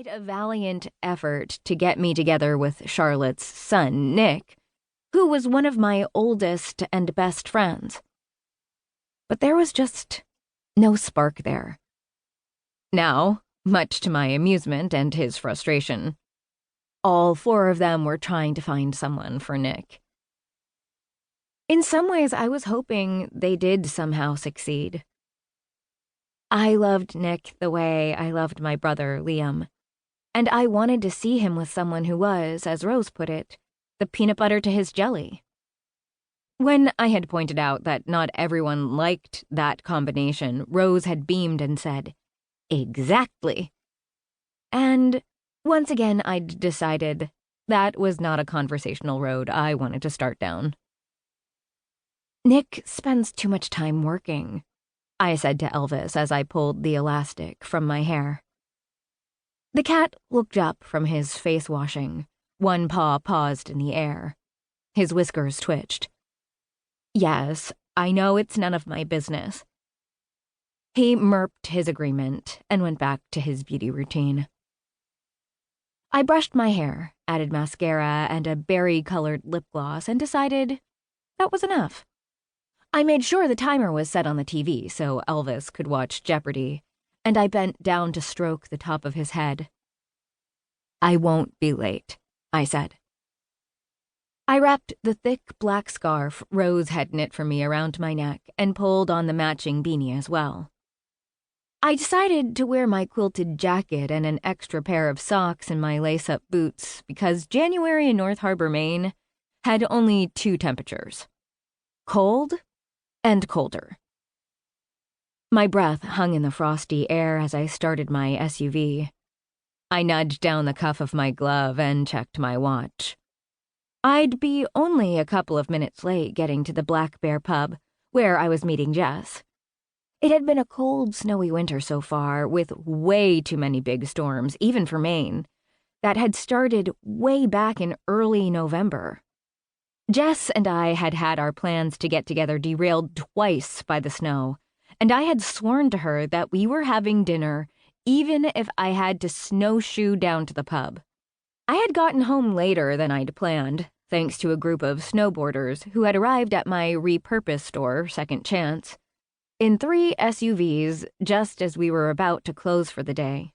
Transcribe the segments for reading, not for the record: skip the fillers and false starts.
made a valiant effort to get me together with Charlotte's son, Nick, who was one of my oldest and best friends. But there was just no spark there. Now, much to my amusement and his frustration, all four of them were trying to find someone for Nick. In some ways, I was hoping they did somehow succeed. I loved Nick the way I loved my brother, Liam, and I wanted to see him with someone who was, as Rose put it, the peanut butter to his jelly. When I had pointed out that not everyone liked that combination, Rose had beamed and said, "Exactly." And once again, I'd decided that was not a conversational road I wanted to start down. "Nick spends too much time working," I said to Elvis as I pulled the elastic from my hair. The cat looked up from his face washing. One paw paused in the air. His whiskers twitched. "Yes, I know it's none of my business." He murped his agreement and went back to his beauty routine. I brushed my hair, added mascara and a berry-colored lip gloss, and decided that was enough. I made sure the timer was set on the TV so Elvis could watch Jeopardy, and I bent down to stroke the top of his head. "I won't be late," I said. I wrapped the thick black scarf Rose had knit for me around my neck and pulled on the matching beanie as well. I decided to wear my quilted jacket and an extra pair of socks and my lace-up boots because January in North Harbor, Maine, had only two temperatures: cold and colder. My breath hung in the frosty air as I started my SUV. I nudged down the cuff of my glove and checked my watch. I'd be only a couple of minutes late getting to the Black Bear pub, where I was meeting Jess. It had been a cold, snowy winter so far, with way too many big storms, even for Maine, that had started way back in early November. Jess and I had had our plans to get together derailed twice by the snow, and I had sworn to her that we were having dinner even if I had to snowshoe down to the pub. I had gotten home later than I'd planned, thanks to a group of snowboarders who had arrived at my repurposed store, Second Chance, in 3 SUVs just as we were about to close for the day.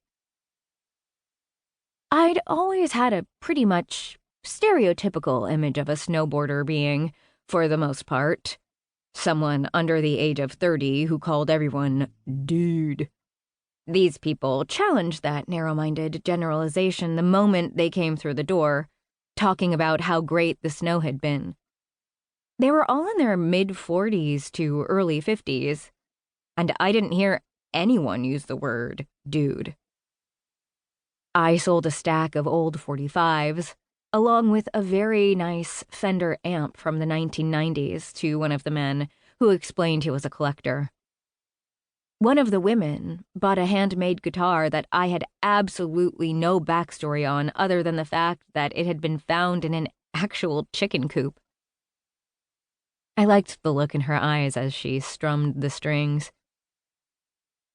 I'd always had a pretty much stereotypical image of a snowboarder being, for the most part, someone under the age of 30 who called everyone dude. These people challenged that narrow-minded generalization the moment they came through the door, talking about how great the snow had been. They were all in their mid-40s to early 50s, and I didn't hear anyone use the word dude. I sold a stack of old 45s, along with a very nice Fender amp from the 1990s to one of the men who explained he was a collector. One of the women bought a handmade guitar that I had absolutely no backstory on other than the fact that it had been found in an actual chicken coop. I liked the look in her eyes as she strummed the strings.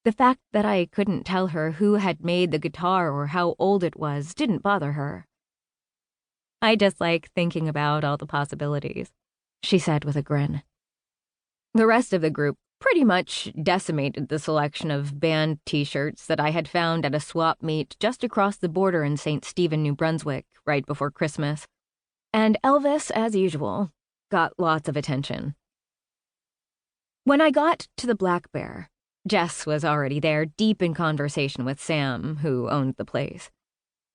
The fact that I couldn't tell her who had made the guitar or how old it was didn't bother her. "I just like thinking about all the possibilities," she said with a grin. The rest of the group pretty much decimated the selection of band t-shirts that I had found at a swap meet just across the border in St. Stephen, New Brunswick, right before Christmas. And Elvis, as usual, got lots of attention. When I got to the Black Bear, Jess was already there, deep in conversation with Sam, who owned the place.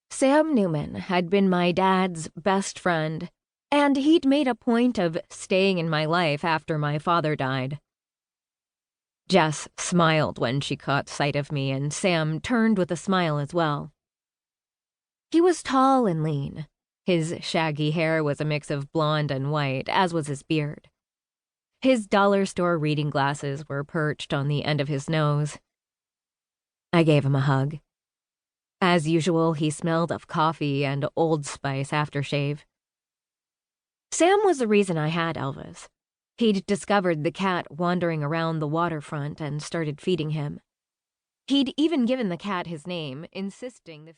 Sam Newman had been my dad's best friend, and he'd made a point of staying in my life after my father died. Jess smiled when she caught sight of me, and Sam turned with a smile as well. He was tall and lean. His shaggy hair was a mix of blonde and white, as was his beard. His dollar store reading glasses were perched on the end of his nose. I gave him a hug. As usual, he smelled of coffee and Old Spice aftershave. Sam was the reason I had Elvis. He'd discovered the cat wandering around the waterfront and started feeding him. He'd even given the cat his name, insisting the feed